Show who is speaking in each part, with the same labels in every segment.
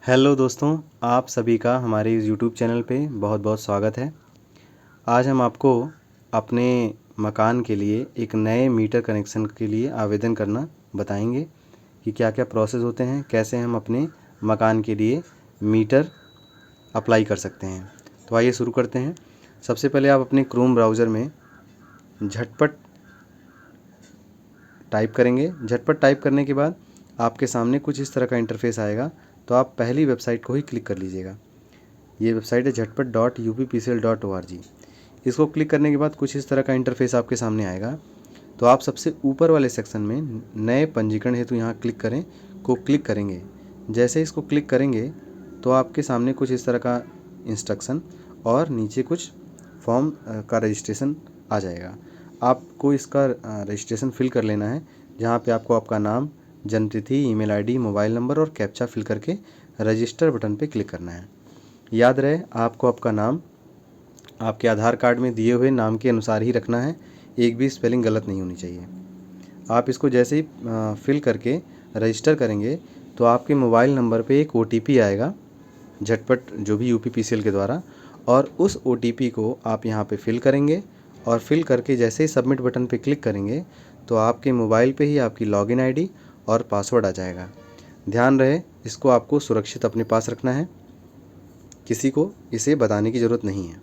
Speaker 1: Hello दोस्तों, आप सभी का हमारे इस यूट्यूब चैनल पे बहुत बहुत स्वागत है। आज हम आपको अपने मकान के लिए एक नए मीटर कनेक्शन के लिए आवेदन करना बताएंगे कि क्या क्या प्रोसेस होते हैं, कैसे हम अपने मकान के लिए मीटर अप्लाई कर सकते हैं। तो आइए शुरू करते हैं। सबसे पहले आप अपने क्रोम ब्राउज़र में झटपट टाइप करेंगे। झटपट टाइप करने के बाद आपके सामने कुछ इस तरह का इंटरफेस आएगा। तो आप पहली वेबसाइट को ही क्लिक कर लीजिएगा। ये वेबसाइट है jhatpat.uppcl.org। इसको क्लिक करने के बाद कुछ इस तरह का इंटरफेस आपके सामने आएगा। तो आप सबसे ऊपर वाले सेक्शन में नए पंजीकरण हेतु यहाँ क्लिक करेंगे। जैसे इसको क्लिक करेंगे तो आपके सामने कुछ इस तरह का इंस्ट्रक्शन और नीचे कुछ फॉर्म का रजिस्ट्रेशन आ जाएगा। आपको इसका रजिस्ट्रेशन फिल कर लेना है, जहाँ पे आपको आपका नाम, जन्मतिथि, ईमेल आईडी, मोबाइल नंबर और कैप्चा फिल करके रजिस्टर बटन पे क्लिक करना है। याद रहे, आपको आपका नाम आपके आधार कार्ड में दिए हुए नाम के अनुसार ही रखना है, एक भी स्पेलिंग गलत नहीं होनी चाहिए। आप इसको जैसे ही फिल करके रजिस्टर करेंगे तो आपके मोबाइल नंबर पे एक OTP आएगा, झटपट जो भी UPPCL के द्वारा, और उस OTP को आप यहाँ पे फिल करेंगे। और फिल करके जैसे ही सबमिट बटन पे क्लिक करेंगे तो आपके मोबाइल पे ही आपकी लॉगिन आईडी और पासवर्ड आ जाएगा। ध्यान रहे, इसको आपको सुरक्षित अपने पास रखना है, किसी को इसे बताने की ज़रूरत नहीं है।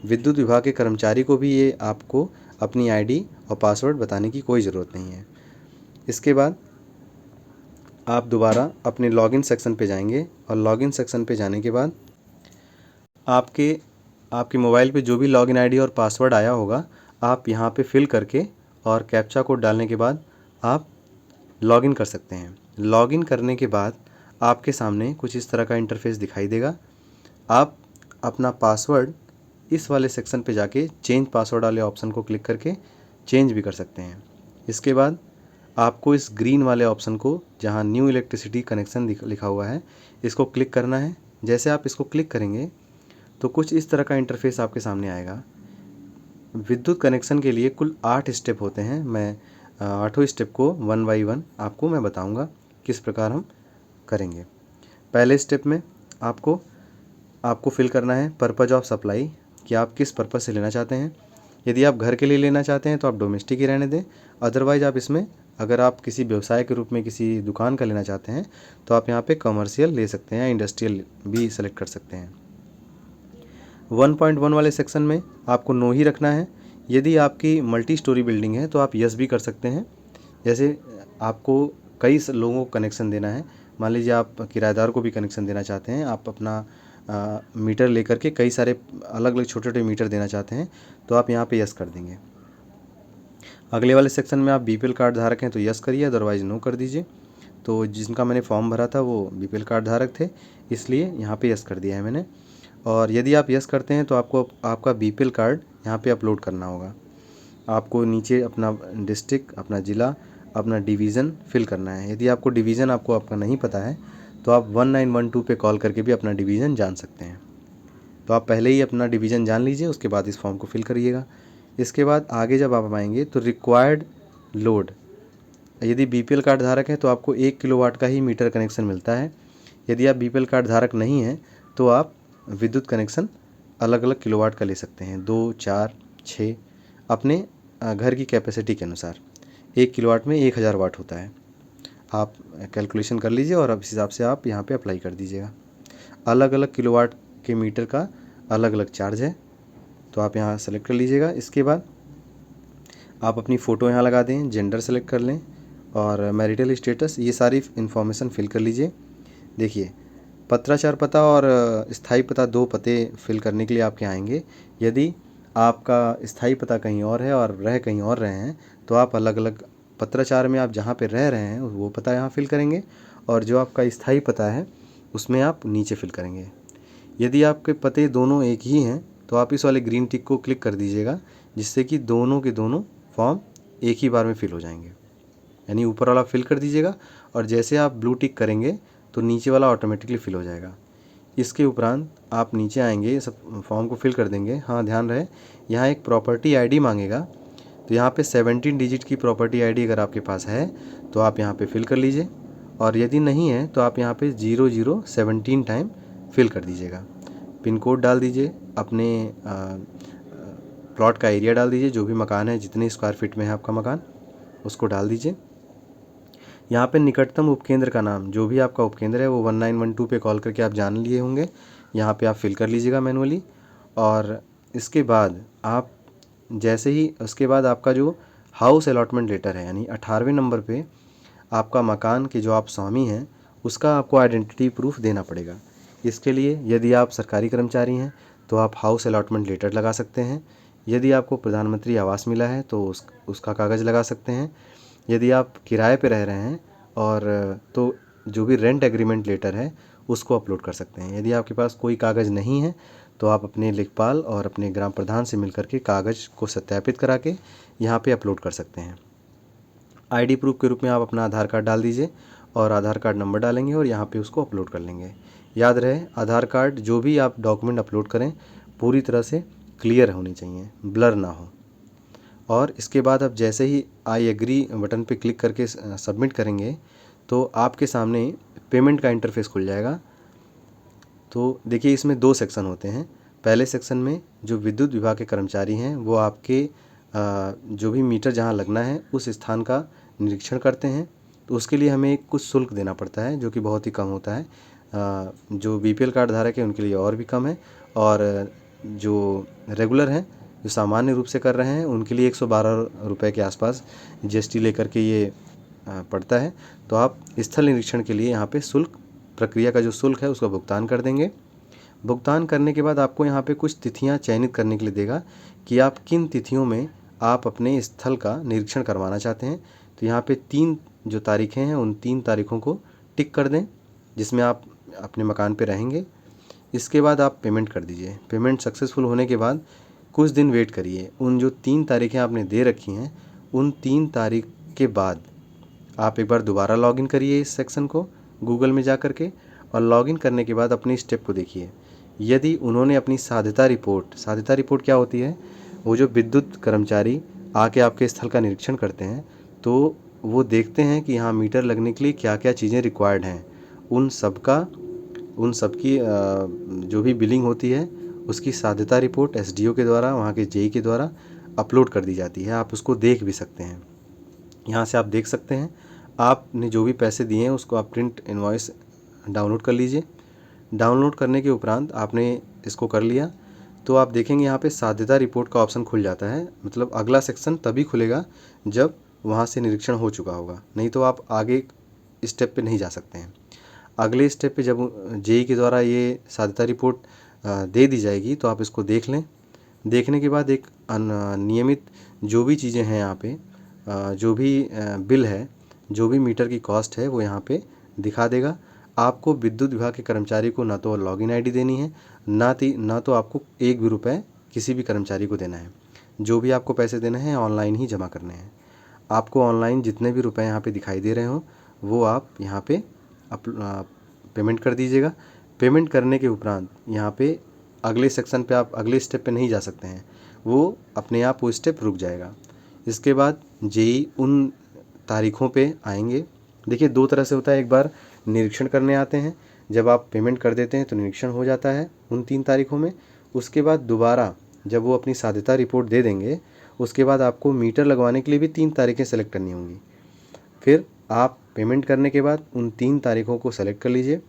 Speaker 1: विद्युत विभाग के कर्मचारी को भी ये आपको अपनी आईडी और पासवर्ड बताने की कोई ज़रूरत नहीं है। इसके बाद आप दोबारा अपने लॉगिन सेक्शन पे जाएंगे और लॉगिन सेक्शन पे जाने के बाद आपके मोबाइल पे जो भी लॉगिन आईडी और पासवर्ड आया होगा आप यहाँ पे फिल करके और कैप्चा कोड डालने के बाद आप लॉगिन कर सकते हैं। लॉगिन करने के बाद आपके सामने कुछ इस तरह का इंटरफेस दिखाई देगा। आप अपना पासवर्ड इस वाले सेक्शन पे जाके चेंज पासवर्ड वाले ऑप्शन को क्लिक करके चेंज भी कर सकते हैं। इसके बाद आपको इस ग्रीन वाले ऑप्शन को, जहां न्यू इलेक्ट्रिसिटी कनेक्शन लिखा हुआ है, इसको क्लिक करना है। जैसे आप इसको क्लिक करेंगे तो कुछ इस तरह का इंटरफेस आपके सामने आएगा। विद्युत कनेक्शन के लिए कुल 8 स्टेप होते हैं। मैं 8 स्टेप को 1 बाई 1 आपको मैं बताऊंगा किस प्रकार हम करेंगे। पहले स्टेप में आपको फिल करना है पर्पज़ ऑफ सप्लाई, कि आप किस पर्पज़ से लेना चाहते हैं। यदि आप घर के लिए लेना चाहते हैं तो आप डोमेस्टिक ही रहने दें। अदरवाइज़ आप इसमें, अगर आप किसी व्यवसाय के रूप में किसी दुकान का लेना चाहते हैं तो आप यहाँ पे कमर्शियल ले सकते हैं या इंडस्ट्रियल भी सेलेक्ट कर सकते हैं। 1.1 वाले सेक्शन में आपको नो ही रखना है। यदि आपकी मल्टी स्टोरी बिल्डिंग है तो आप यस भी कर सकते हैं। जैसे आपको कई लोगों को कनेक्शन देना है, मान लीजिए आप किराएदार को भी कनेक्शन देना चाहते हैं, आप अपना मीटर लेकर के कई सारे अलग अलग छोटे छोटे मीटर देना चाहते हैं तो आप यहाँ पे यस कर देंगे। अगले वाले सेक्शन में आप BPL कार्ड धारक हैं तो यस करिए, अदरवाइज़ नो कर दीजिए। तो जिनका मैंने फॉर्म भरा था वो BPL कार्ड धारक थे, इसलिए यहाँ पे यस कर दिया है मैंने। और यदि आप यस करते हैं तो आपको आपका BPL कार्ड यहाँ पे अपलोड करना होगा। आपको नीचे अपना डिस्ट्रिक्ट, अपना ज़िला, अपना डिवीज़न फिल करना है। यदि आपको डिवीज़न आपका नहीं पता है तो आप 1912 पे कॉल करके भी अपना डिवीज़न जान सकते हैं। तो आप पहले ही अपना डिवीज़न जान लीजिए, उसके बाद इस फॉर्म को फिल करिएगा। इसके बाद आगे जब आप आएंगे तो रिक्वायर्ड लोड, यदि BPL कार्ड धारक है तो आपको 1 किलोवाट का ही मीटर कनेक्शन मिलता है। यदि आप BPL कार्ड धारक नहीं हैं तो आप विद्युत कनेक्शन अलग अलग किलोवाट का ले सकते हैं, 2, 4, 6, अपने घर की कैपेसिटी के अनुसार। 1 किलोवाट में 1000 वाट होता है। आप कैलकुलेशन कर लीजिए और इस हिसाब से आप यहाँ पे अप्लाई कर दीजिएगा। अलग अलग किलोवाट के मीटर का अलग अलग चार्ज है, तो आप यहाँ सेलेक्ट कर लीजिएगा। इसके बाद आप अपनी फ़ोटो यहाँ लगा दें, जेंडर सेलेक्ट कर लें और मैरिटल स्टेटस, ये सारी इन्फॉर्मेशन फिल कर लीजिए। देखिए, पत्राचार पता और स्थायी पता, 2 पते फिल करने के लिए आपके आएंगे। यदि आपका स्थायी पता कहीं और है और रह कहीं और रहे हैं तो आप अलग अलग पत्राचार में आप जहाँ पे रह रहे हैं वो पता यहाँ फिल करेंगे और जो आपका स्थायी पता है उसमें आप नीचे फिल करेंगे। यदि आपके पते दोनों एक ही हैं तो आप इस वाले ग्रीन टिक को क्लिक कर दीजिएगा, जिससे कि दोनों के दोनों फॉर्म एक ही बार में फिल हो जाएंगे। यानी ऊपर वाला फिल कर दीजिएगा और जैसे आप ब्लू टिक करेंगे तो नीचे वाला ऑटोमेटिकली फिल हो जाएगा। इसके उपरांत आप नीचे आएंगे, सब फॉर्म को फिल कर देंगे। हाँ, ध्यान रहे, यहाँ एक प्रॉपर्टी आईडी मांगेगा, तो यहाँ पे 17 डिजिट की प्रॉपर्टी आईडी अगर आपके पास है तो आप यहाँ पे फिल कर लीजिए और यदि नहीं है तो आप यहाँ पे 0017 टाइम फिल कर दीजिएगा। पिन कोड डाल दीजिए, अपने प्लॉट का एरिया डाल दीजिए, जो भी मकान है, जितने स्क्वायर फीट में है आपका मकान, उसको डाल दीजिए। यहाँ पे निकटतम उपकेंद्र का नाम, जो भी आपका उपकेंद्र है वो 1912 पे कॉल करके आप जान लिए होंगे, यहाँ पे आप फिल कर लीजिएगा मैनुअली। और इसके बाद आप जैसे ही उसके बाद आपका जो हाउस अलॉटमेंट लेटर है, यानी 18वें नंबर पे आपका मकान के जो आप स्वामी हैं उसका आपको आइडेंटिटी प्रूफ देना पड़ेगा। इसके लिए यदि आप सरकारी कर्मचारी हैं तो आप हाउस अलॉटमेंट लेटर लगा सकते हैं। यदि आपको प्रधानमंत्री आवास मिला है तो उसका कागज़ लगा सकते हैं। यदि आप किराए पे रह रहे हैं और तो जो भी रेंट एग्रीमेंट लेटर है उसको अपलोड कर सकते हैं। यदि आपके पास कोई कागज़ नहीं है तो आप अपने लेखपाल और अपने ग्राम प्रधान से मिलकर के कागज़ को सत्यापित करा के यहाँ पे अपलोड कर सकते हैं। आईडी प्रूफ के रूप में आप अपना आधार कार्ड डाल दीजिए और आधार कार्ड नंबर डालेंगे और यहाँ पे उसको अपलोड कर लेंगे। याद रहे, आधार कार्ड जो भी आप डॉक्यूमेंट अपलोड करें पूरी तरह से क्लियर होनी चाहिए, ब्लर ना हो। और इसके बाद आप जैसे ही आई एग्री बटन पे क्लिक करके सबमिट करेंगे तो आपके सामने पेमेंट का इंटरफेस खुल जाएगा। तो देखिए, इसमें 2 सेक्शन होते हैं। पहले सेक्शन में जो विद्युत विभाग के कर्मचारी हैं वो आपके जो भी मीटर जहाँ लगना है उस स्थान का निरीक्षण करते हैं। तो उसके लिए हमें कुछ शुल्क देना पड़ता है जो कि बहुत ही कम होता है। जो बीपीएल कार्ड धारक है उनके लिए और भी कम है, और जो रेगुलर हैं, जो सामान्य रूप से कर रहे हैं, उनके लिए 112 रुपये के आसपास जीएसटी लेकर के ये पड़ता है। तो आप स्थल निरीक्षण के लिए यहाँ पे शुल्क, प्रक्रिया का जो शुल्क है उसका भुगतान कर देंगे। भुगतान करने के बाद आपको यहाँ पे कुछ तिथियाँ चयनित करने के लिए देगा कि आप किन तिथियों में आप अपने स्थल का निरीक्षण करवाना चाहते हैं। तो यहाँ पे 3 जो तारीखें हैं उन 3 तारीखों को टिक कर दें जिसमें आप अपने मकान पे रहेंगे। इसके बाद आप पेमेंट कर दीजिए। पेमेंट सक्सेसफुल होने के बाद कुछ दिन वेट करिए। उन जो 3 तारीखें आपने दे रखी हैं उन 3 तारीख के बाद आप एक बार दोबारा लॉगिन करिए इस सेक्शन को गूगल में जा कर के, और लॉगिन करने के बाद अपनी स्टेप को देखिए। यदि उन्होंने अपनी साध्यता रिपोर्ट क्या होती है, वो जो विद्युत कर्मचारी आके आपके स्थल का निरीक्षण करते हैं तो वो देखते हैं कि यहाँ मीटर लगने के लिए क्या क्या चीज़ें रिक्वायर्ड हैं, उन सबकी जो भी बिलिंग होती है उसकी साध्यता रिपोर्ट एसडीओ के द्वारा, वहाँ के जेई के द्वारा अपलोड कर दी जाती है। आप उसको देख भी सकते हैं, यहाँ से आप देख सकते हैं। आपने जो भी पैसे दिए हैं उसको आप प्रिंट इनवॉइस डाउनलोड कर लीजिए। डाउनलोड करने के उपरांत आपने इसको कर लिया तो आप देखेंगे यहाँ पे साध्यता रिपोर्ट का ऑप्शन खुल जाता है। मतलब अगला सेक्शन तभी खुलेगा जब वहाँ से निरीक्षण हो चुका होगा, नहीं तो आप आगे स्टेप पे नहीं जा सकते हैं। अगले स्टेप पे जब जेई के द्वारा ये साध्यता रिपोर्ट दे दी जाएगी तो आप इसको देख लें। देखने के बाद एक नियमित जो भी चीज़ें हैं यहाँ पे, जो भी बिल है, जो भी मीटर की कॉस्ट है वो यहाँ पे दिखा देगा। आपको विद्युत विभाग के कर्मचारी को ना तो लॉगिन आईडी देनी है, ना तो आपको 1 भी रुपये किसी भी कर्मचारी को देना है। जो भी आपको पैसे देने हैं ऑनलाइन ही जमा करने हैं। आपको ऑनलाइन जितने भी रुपए यहाँ पे दिखाई दे रहे हो वो आप यहाँ पे पेमेंट कर दीजिएगा। पेमेंट करने के उपरांत यहाँ पे अगले सेक्शन पे आप अगले स्टेप पे नहीं जा सकते हैं, वो अपने आप वो स्टेप रुक जाएगा। इसके बाद जेई उन तारीखों पे आएंगे। देखिए, 2 तरह से होता है। एक बार निरीक्षण करने आते हैं, जब आप पेमेंट कर देते हैं तो निरीक्षण हो जाता है उन 3 तारीखों में। उसके बाद दोबारा जब वो अपनी साध्यता रिपोर्ट दे देंगे उसके बाद आपको मीटर लगवाने के लिए भी 3 तारीखें सेलेक्ट करनी होंगी। फिर आप पेमेंट करने के बाद उन 3 तारीखों को सेलेक्ट कर लीजिए।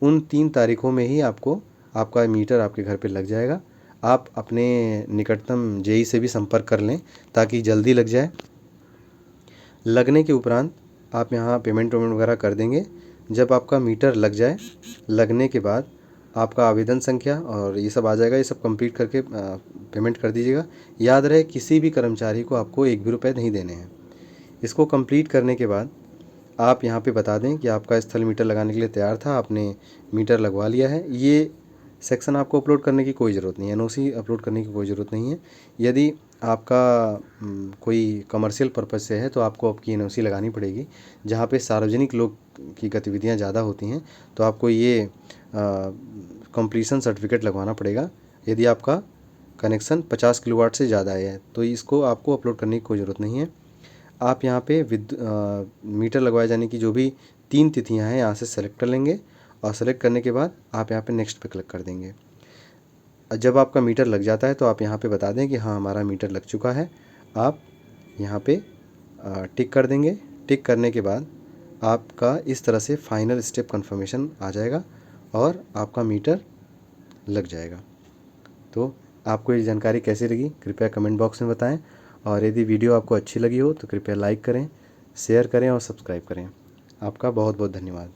Speaker 1: उन 3 तारीखों में ही आपका मीटर आपके घर पे लग जाएगा। आप अपने निकटतम जेई से भी संपर्क कर लें ताकि जल्दी लग जाए। लगने के उपरांत आप यहाँ पेमेंट वगैरह कर देंगे। जब आपका मीटर लग जाए, लगने के बाद आपका आवेदन संख्या और ये सब आ जाएगा। ये सब कंप्लीट करके पेमेंट कर दीजिएगा। याद रहे, किसी भी कर्मचारी को आपको 1 भी रुपये नहीं देने हैं। इसको कंप्लीट करने के बाद आप यहाँ पे बता दें कि आपका स्थल मीटर लगाने के लिए तैयार था, आपने मीटर लगवा लिया है। ये सेक्शन आपको अपलोड करने की कोई ज़रूरत नहीं है, एनओसी अपलोड करने की कोई ज़रूरत नहीं है। यदि आपका कोई कमर्शियल पर्पज़ से है तो आपको आपकी एनओसी लगानी पड़ेगी। जहाँ पे सार्वजनिक लोग की गतिविधियाँ ज़्यादा होती हैं तो आपको ये कंप्लीशन सर्टिफिकेट लगवाना पड़ेगा। यदि आपका कनेक्शन 50 किलोवाट से ज़्यादा है तो इसको आपको अपलोड करने की कोई ज़रूरत नहीं है। आप यहाँ पे मीटर लगवाए जाने की जो भी 3 तिथियां हैं, यहाँ से सेलेक्ट कर लेंगे और सेलेक्ट करने के बाद आप यहाँ पे नेक्स्ट पे क्लिक कर देंगे। जब आपका मीटर लग जाता है तो आप यहाँ पे बता दें कि हाँ हमारा मीटर लग चुका है। आप यहाँ पे टिक कर देंगे। टिक करने के बाद आपका इस तरह से फाइनल स्टेप कंफर्मेशन आ जाएगा और आपका मीटर लग जाएगा। तो आपको ये जानकारी कैसी लगी कृपया कमेंट बॉक्स में बताएं, और यदि वीडियो आपको अच्छी लगी हो तो कृपया लाइक करें, शेयर करें और सब्सक्राइब करें। आपका बहुत बहुत धन्यवाद।